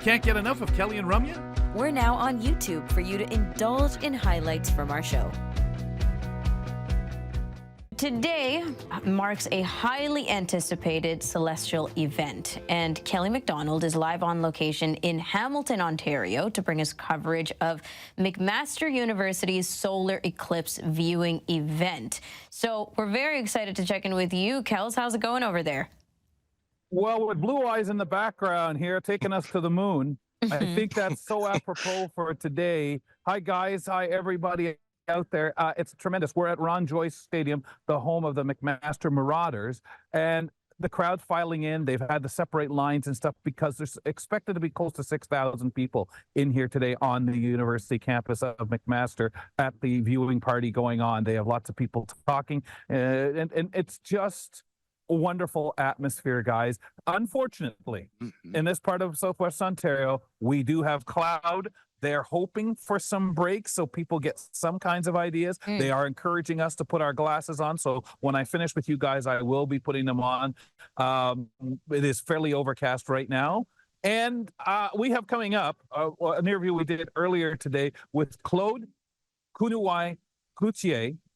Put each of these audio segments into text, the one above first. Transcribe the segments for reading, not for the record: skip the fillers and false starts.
Can't get enough of Kelly and Ramya? We're now on YouTube for you to indulge in highlights from our show. Today marks a highly anticipated celestial event, and Kelly McDonald is live on location in Hamilton, Ontario to bring us coverage of McMaster University's solar eclipse viewing event. So we're very excited to check in with you, Kels. How's it going over there? Well, with blue eyes in the background here, taking us to the moon. I think that's so apropos for today. Hi, guys. Hi, everybody out there. It's tremendous. We're at Ron Joyce Stadium, the home of the McMaster Marauders, and the crowd filing in. They've had to separate lines and stuff because there's expected to be close to 6,000 people in here today on the university campus of McMaster at the viewing party going on. They have lots of people talking, and it's just a wonderful atmosphere, guys. Unfortunately, in this part of Southwest Ontario, we do have cloud. They're hoping for some breaks so people get some kinds of ideas. They are encouraging us to put our glasses on. So when I finish with you guys, I will be putting them on. It is fairly overcast right now. And we have coming up an interview we did earlier today with Claude Coutier.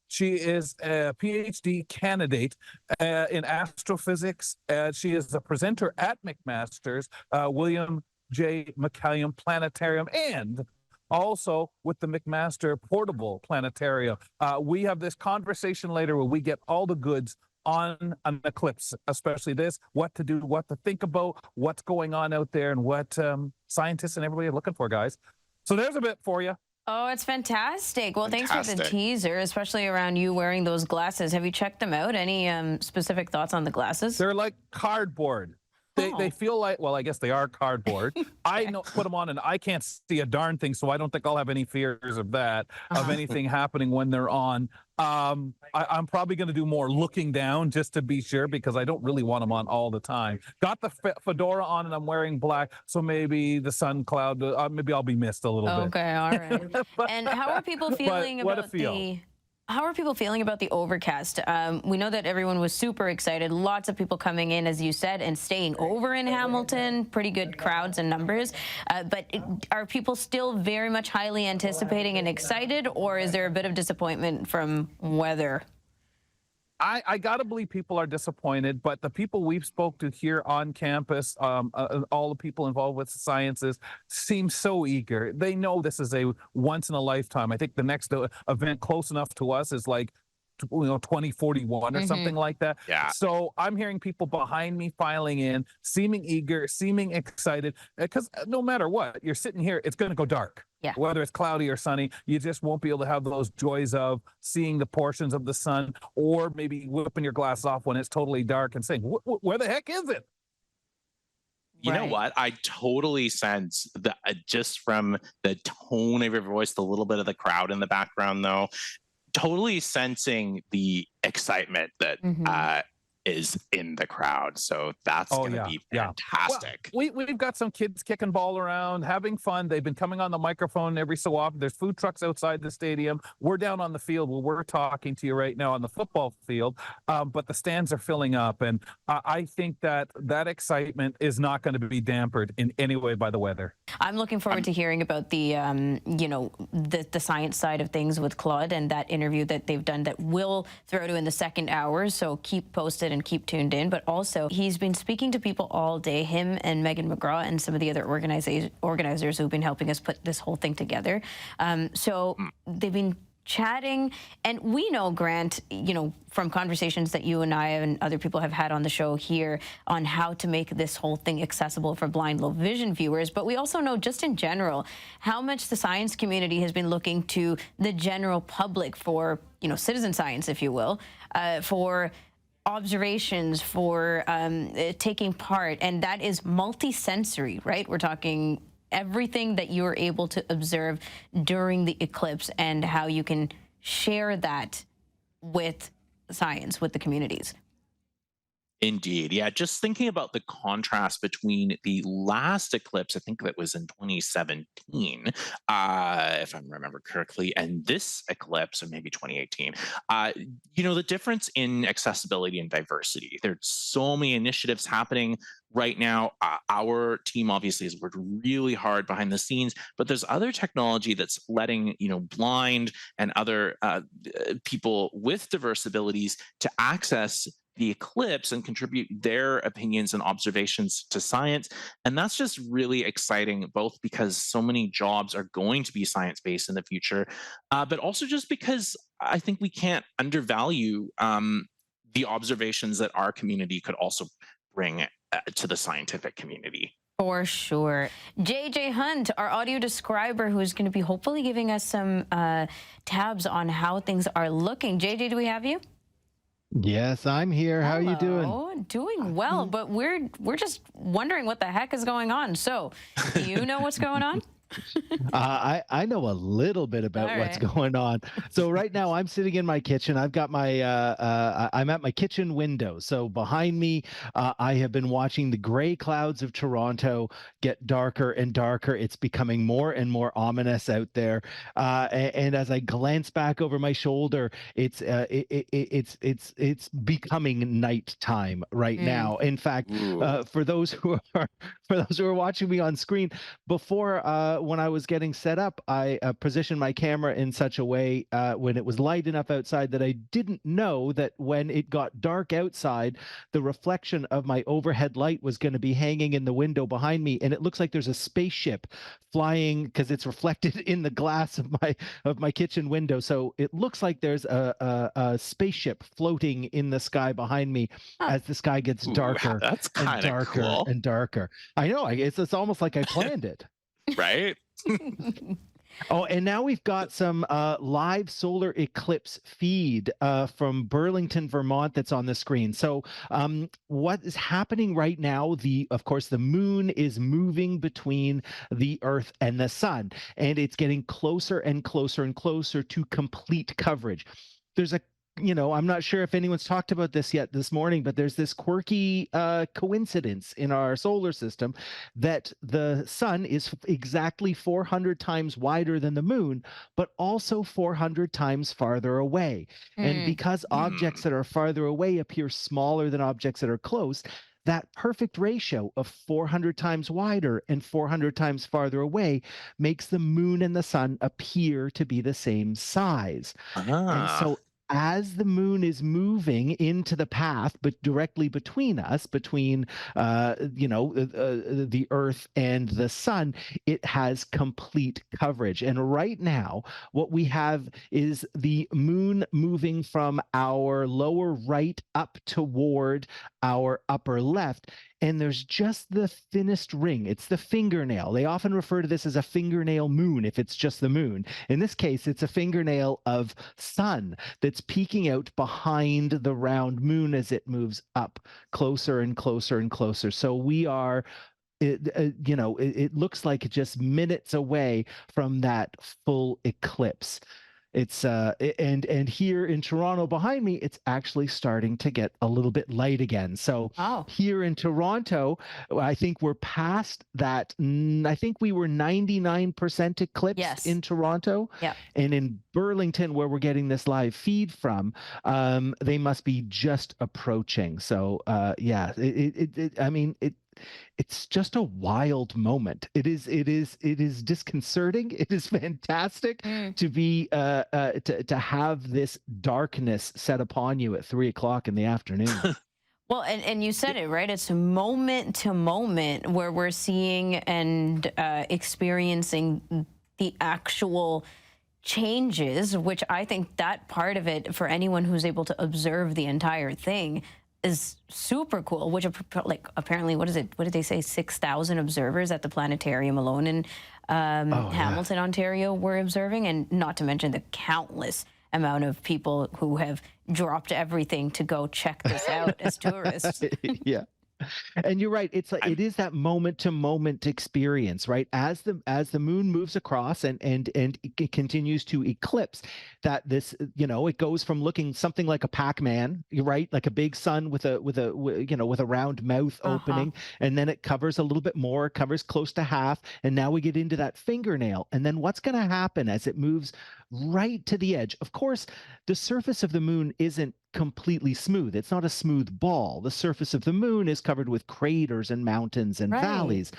She is a PhD candidate in astrophysics. She is a presenter at McMaster's William J. McCallum Planetarium, and also with the McMaster Portable Planetarium. We have this conversation later where we get all the goods on an eclipse, especially this, what to do, what to think about, what's going on out there, and what scientists and everybody are looking for, guys. So there's a bit for you. Oh, it's fantastic. Well, thanks for the teaser, especially around you wearing those glasses. Have you checked them out? Any specific thoughts on the glasses? They're like cardboard. They feel like, well, I guess they are cardboard. I put them on and I can't see a darn thing, so I don't think I'll have any fears of that, of anything happening when they're on. I'm probably going to do more looking down just to be sure, because I don't really want them on all the time. Got the fedora on and I'm wearing black, so maybe the sun cloud, maybe I'll be missed a little bit. Okay, all right. And how are people feeling about the overcast? We know that everyone was super excited. Lots of people coming in, as you said, and staying over in Hamilton. Pretty good crowds and numbers. But are people still very much highly anticipating and excited, or is there a bit of disappointment from weather? I gotta believe people are disappointed, but the people we've spoke to here on campus, all the people involved with the sciences, seem so eager. They know this is a once in a lifetime. I think the next event close enough to us is like 2041 or something like that. Yeah. So I'm hearing people behind me filing in, seeming eager, seeming excited, because no matter what, you're sitting here, it's going to go dark. Yeah. Whether it's cloudy or sunny, you just won't be able to have those joys of seeing the portions of the sun, or maybe whipping your glass off when it's totally dark and saying, where the heck is it? You know what? I totally sense that just from the tone of your voice, the little bit of the crowd in the background, though, totally sensing the excitement that is in the crowd. So that's going to be fantastic. Well, we've got some kids kicking ball around, having fun. They've been coming on the microphone every so often. There's food trucks outside the stadium. We're down on the field where we're talking to you right now on the football field, but the stands are filling up. And I think that excitement is not going to be dampered in any way by the weather. I'm looking forward to hearing about the, the science side of things with Claude and that interview that they've done that we'll throw to in the second hour. So keep posted and keep tuned in. But also, he's been speaking to people all day, him and Megan McGraw and some of the other organizers who've been helping us put this whole thing together. So they've been chatting, and we know, Grant, from conversations that you and I and other people have had on the show here on how to make this whole thing accessible for blind, low vision viewers, but we also know just in general how much the science community has been looking to the general public for, citizen science, if you will, for observations, for taking part, and that is multi-sensory, right? We're talking everything that you're able to observe during the eclipse and how you can share that with science, with the communities. Indeed. Yeah, just thinking about the contrast between the last eclipse, I think that was in 2017, if I remember correctly, and this eclipse, or maybe 2018, the difference in accessibility and diversity. There's so many initiatives happening right now, our team obviously has worked really hard behind the scenes, but there's other technology that's letting blind and other people with diverse abilities to access the eclipse and contribute their opinions and observations to science. And that's just really exciting, both because so many jobs are going to be science-based in the future, but also just because I think we can't undervalue the observations that our community could also bring to the scientific community. For sure. JJ Hunt, our audio describer, who's going to be hopefully giving us some tabs on how things are looking. JJ, do we have you? Yes, I'm here. How are you doing? Oh, doing well, but we're just wondering what the heck is going on. So, do you know what's going on? I know a little bit about what's going on. So right now I'm sitting in my kitchen. I've got my I'm at my kitchen window. So behind me, I have been watching the gray clouds of Toronto get darker and darker. It's becoming more and more ominous out there. And as I glance back over my shoulder, it's becoming nighttime right now. In fact, for those who are watching me on screen, before when I was getting set up, I positioned my camera in such a way when it was light enough outside that I didn't know that when it got dark outside, the reflection of my overhead light was going to be hanging in the window behind me, and it looks like there's a spaceship flying because it's reflected in the glass of my kitchen window. So it looks like there's a spaceship floating in the sky behind me as the sky gets darker and darker cool. and darker. I know, it's almost like I planned it. Right? Oh, and now we've got some live solar eclipse feed from Burlington, Vermont that's on the screen. So what is happening right now, of course, the moon is moving between the Earth and the sun, and it's getting closer and closer and closer to complete coverage. There's I'm not sure if anyone's talked about this yet this morning, but there's this quirky coincidence in our solar system that the sun is exactly 400 times wider than the moon, but also 400 times farther away. And because objects that are farther away appear smaller than objects that are close, that perfect ratio of 400 times wider and 400 times farther away makes the moon and the sun appear to be the same size. And so as the moon is moving into the path, but directly between us, between the Earth and the sun, it has complete coverage. And right now, what we have is the moon moving from our lower right up toward our upper left. And there's just the thinnest ring. It's the fingernail. They often refer to this as a fingernail moon if it's just the moon. In this case, it's a fingernail of sun that's peeking out behind the round moon as it moves up closer and closer and closer. So we are it looks like just minutes away from that full eclipse. It's and here in Toronto behind me, it's actually starting to get a little bit light again. So here in Toronto, I think we're past that. I think we were 99% eclipsed in Toronto. And in Burlington, where we're getting this live feed from, they must be just approaching. So it's just a wild moment. It is disconcerting. It is fantastic to be to have this darkness set upon you at 3 o'clock in the afternoon. Well, and you said it, right? It's moment to moment where we're seeing and experiencing the actual changes, which I think that part of it, for anyone who's able to observe the entire thing, is super cool. Which, like, apparently, what did they say? 6,000 observers at the planetarium alone in Hamilton, Ontario, were observing, and not to mention the countless amount of people who have dropped everything to go check this out as tourists. Yeah. And you're right. It is that moment to moment experience, right? As the moon moves across and it continues to eclipse, that this, it goes from looking something like a Pac-Man, right? Like a big sun with a round mouth opening, and then it covers a little bit more, covers close to half, and now we get into that fingernail. And then what's going to happen as it moves right to the edge. Of course, the surface of the moon isn't completely smooth. It's not a smooth ball. The surface of the moon is covered with craters and mountains and valleys.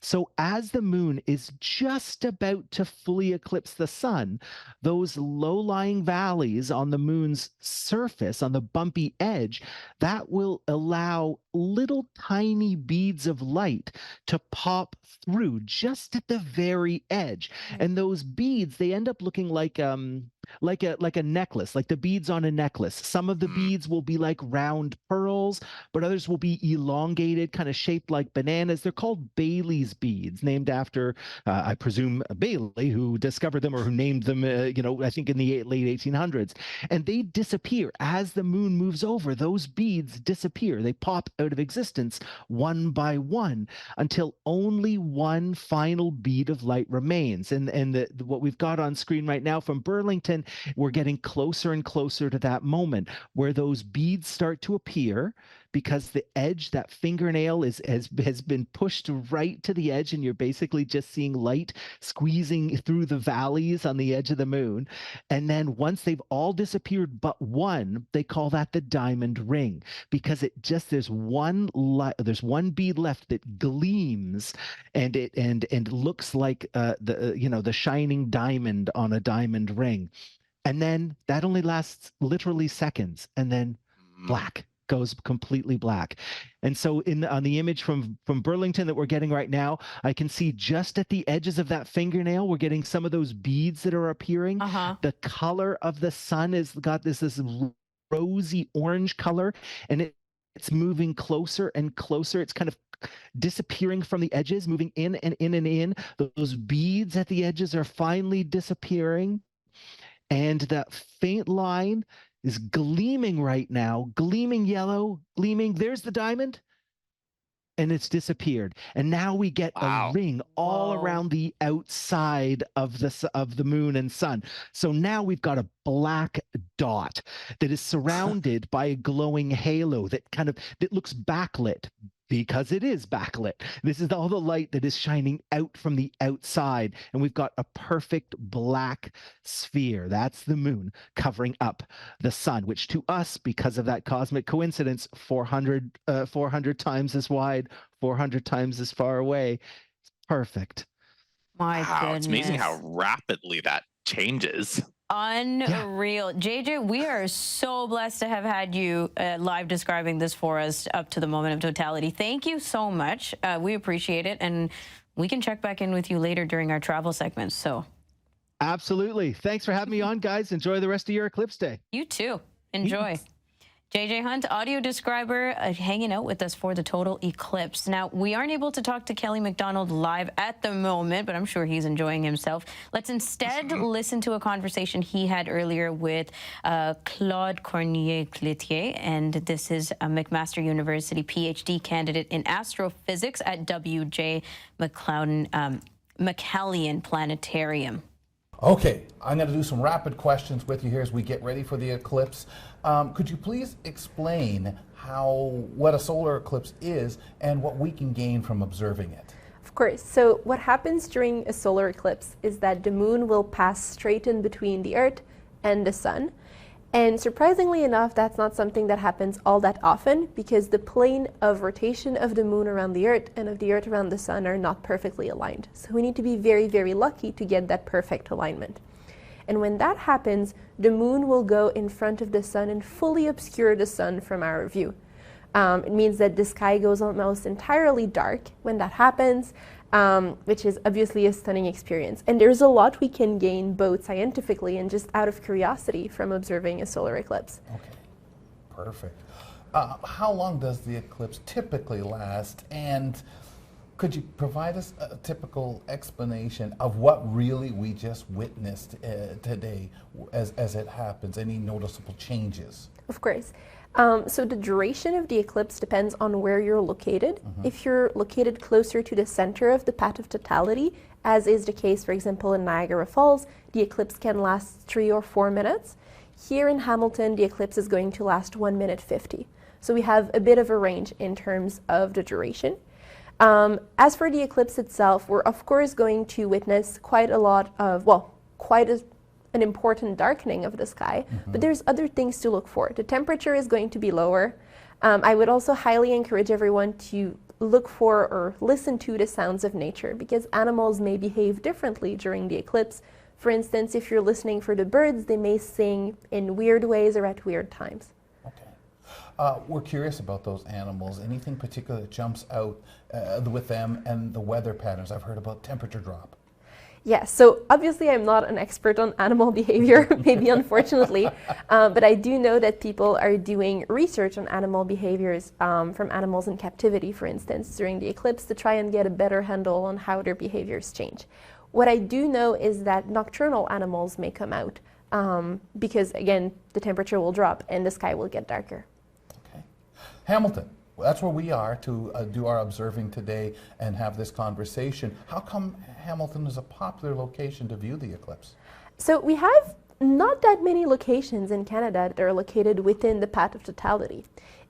So as the moon is just about to fully eclipse the sun, those low-lying valleys on the moon's surface, on the bumpy edge, that will allow little tiny beads of light to pop through just at the very edge. And those beads, they end up looking like a necklace, like the beads on a necklace. Some of the beads will be like round pearls, but others will be elongated, kind of shaped like bananas. They're called Bailey's beads, named after, I presume, Bailey, who discovered them or who named them, I think in the late 1800s. And they disappear as the moon moves over. Those beads disappear. They pop out of existence one by one until only one final bead of light remains. And what we've got on screen right now from Burlington, we're getting closer and closer to that moment where those beads start to appear, because the edge, that fingernail has been pushed right to the edge, and you're basically just seeing light squeezing through the valleys on the edge of the moon. And then once they've all disappeared but one, they call that the diamond ring, because there's one bead left that gleams, and it looks like the shining diamond on a diamond ring. And then that only lasts literally seconds, and then black, goes completely black. And so on the image from Burlington that we're getting right now, I can see just at the edges of that fingernail, we're getting some of those beads that are appearing. The color of the sun has got this rosy orange color, and it's moving closer and closer. It's kind of disappearing from the edges, moving in and in and in. Those beads at the edges are finally disappearing. And that faint line is gleaming right now, gleaming yellow, gleaming. There's the diamond, and it's disappeared. And now we get a ring all around the outside of the moon and sun. So now we've got a black dot that is surrounded by a glowing halo that looks backlit, because it is backlit. This is all the light that is shining out from the outside, and we've got a perfect black sphere. That's the moon covering up the sun, which to us, because of that cosmic coincidence, 400 times as wide, 400 times as far away. It's perfect. My goodness. It's amazing how rapidly that changes. Unreal. JJ, we are so blessed to have had you live describing this for us up to the moment of totality. Thank you so much. We appreciate it, and we can check back in with you later during our travel segments. So, absolutely. Thanks for having me on, guys. Enjoy the rest of your eclipse day. You too. Enjoy. JJ Hunt, audio describer, hanging out with us for the total eclipse. Now, we aren't able to talk to Kelly McDonald live at the moment, but I'm sure he's enjoying himself. Let's instead listen to a conversation he had earlier with Claude Cornier-Clétier, and this is a McMaster University PhD candidate in astrophysics at W.J. McCallion Planetarium. Okay, I'm going to do some rapid questions with you here as we get ready for the eclipse. Could you please explain what a solar eclipse is and what we can gain from observing it? Of course. So what happens during a solar eclipse is that the moon will pass straight in between the Earth and the sun. And surprisingly enough, that's not something that happens all that often, because the plane of rotation of the moon around the Earth and of the Earth around the sun are not perfectly aligned. So we need to be very, very lucky to get that perfect alignment. And when that happens, the moon will go in front of the sun and fully obscure the sun from our view. It means that the sky goes almost entirely dark when that happens, which is obviously a stunning experience. And there's a lot we can gain both scientifically and just out of curiosity from observing a solar eclipse. Okay, perfect. How long does the eclipse typically last? And could you provide us a typical explanation of what really we just witnessed today as it happens? Any noticeable changes? Of course. So the duration of the eclipse depends on where you're located. If you're located closer to the center of the path of totality, as is the case, for example, in Niagara Falls, the eclipse can last 3 or 4 minutes. Here in Hamilton, the eclipse is going to last 1 minute 50. So we have a bit of a range in terms of the duration. As for the eclipse itself, we're of course going to witness quite a an important darkening of the sky, but there's other things to look for. The temperature is going to be lower. I would also highly encourage everyone to look for or listen to the sounds of nature, because animals may behave differently during the eclipse. For instance, if you're listening for the birds, they may sing in weird ways or at weird times. Okay. We're curious about those animals. Anything particular that jumps out with them and the weather patterns? I've heard about temperature drop. Yes, so obviously I'm not an expert on animal behavior, maybe unfortunately, but I do know that people are doing research on animal behaviors from animals in captivity, for instance, during the eclipse to try and get a better handle on how their behaviors change. What I do know is that nocturnal animals may come out because, again, the temperature will drop and the sky will get darker. Okay. Hamilton, that's where we are to do our observing today and have this conversation. How come Hamilton is a popular location to view the eclipse? So we have not that many locations in Canada that are located within the path of totality.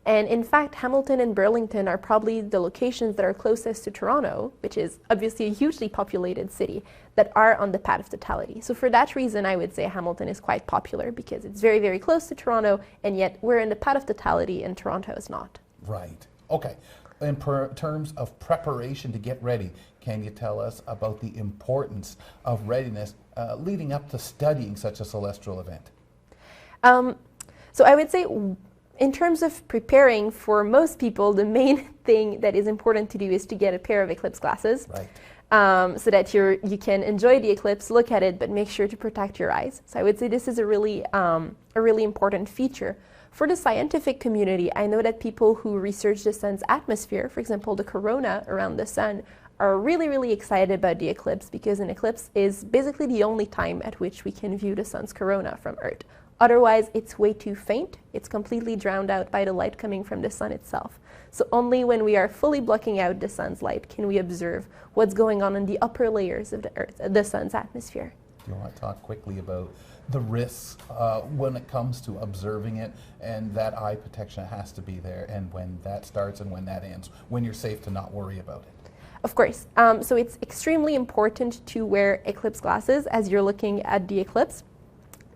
And in fact, Hamilton and Burlington are probably the locations that are closest to Toronto, which is obviously a hugely populated city, that are on the path of totality. So for that reason, I would say Hamilton is quite popular because it's very, very close to Toronto, and yet we're in the path of totality and Toronto is not. Right. Okay. In terms of preparation to get ready, can you tell us about the importance of readiness leading up to studying such a celestial event? So I would say in terms of preparing, for most people, the main thing that is important to do is to get a pair of eclipse glasses. Right. So that you can enjoy the eclipse, look at it, but make sure to protect your eyes. So I would say this is a really important feature. For the scientific community, I know that people who research the sun's atmosphere, for example, the corona around the sun, are really, really excited about the eclipse because an eclipse is basically the only time at which we can view the sun's corona from Earth. Otherwise, it's way too faint. It's completely drowned out by the light coming from the sun itself. So only when we are fully blocking out the sun's light can we observe what's going on in the upper layers of the sun's atmosphere. Do you want to talk quickly about the risks when it comes to observing it, and that eye protection has to be there, and when that starts and when that ends, when you're safe to not worry about it? Of course. So it's extremely important to wear eclipse glasses as you're looking at the eclipse.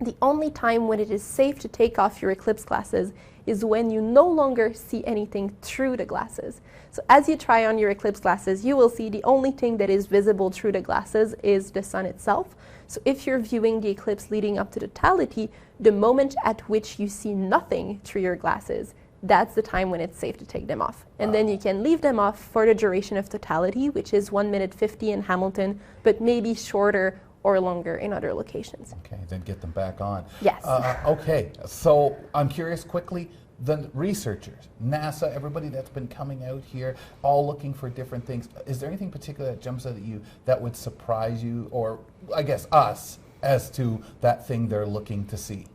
The only time when it is safe to take off your eclipse glasses is when you no longer see anything through the glasses. So as you try on your eclipse glasses, you will see the only thing that is visible through the glasses is the sun itself. So if you're viewing the eclipse leading up to totality, the moment at which you see nothing through your glasses, that's the time when it's safe to take them off. And then you can leave them off for the duration of totality, which is 1 minute 50 in Hamilton, but maybe shorter or longer in other locations. Okay, then get them back on. Yes. Okay, so I'm curious quickly, the researchers, NASA, everybody that's been coming out here, all looking for different things. Is there anything particular that jumps out at you that would surprise you, or I guess us, as to that thing they're looking to see?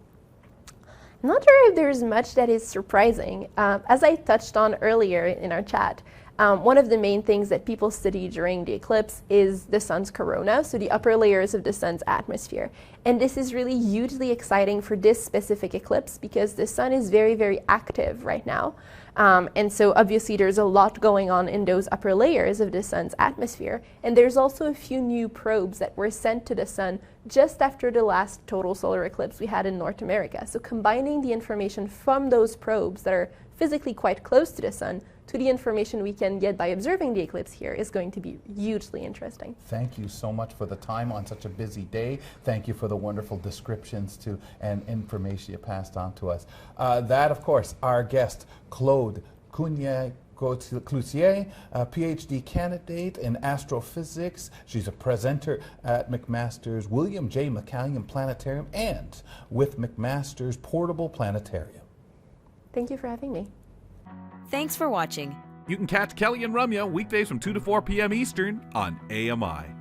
I'm not sure if there's much that is surprising. As I touched on earlier in our chat, one of the main things that people study during the eclipse is the sun's corona, so the upper layers of the sun's atmosphere. And this is really hugely exciting for this specific eclipse because the sun is very, very active right now. And so obviously there's a lot going on in those upper layers of the sun's atmosphere. And there's also a few new probes that were sent to the sun just after the last total solar eclipse we had in North America. So combining the information from those probes that are physically quite close to the sun to the information we can get by observing the eclipse here is going to be hugely interesting. Thank you so much for the time on such a busy day. Thank you for the wonderful descriptions and information you passed on to us. That, of course, our guest, Claude Cloutier, a PhD candidate in astrophysics. She's a presenter at McMaster's William J. McCallion Planetarium and with McMaster's Portable Planetarium. Thank you for having me. Thanks for watching. You can catch Kelly and Ramya weekdays from 2 to 4 p.m. Eastern on AMI.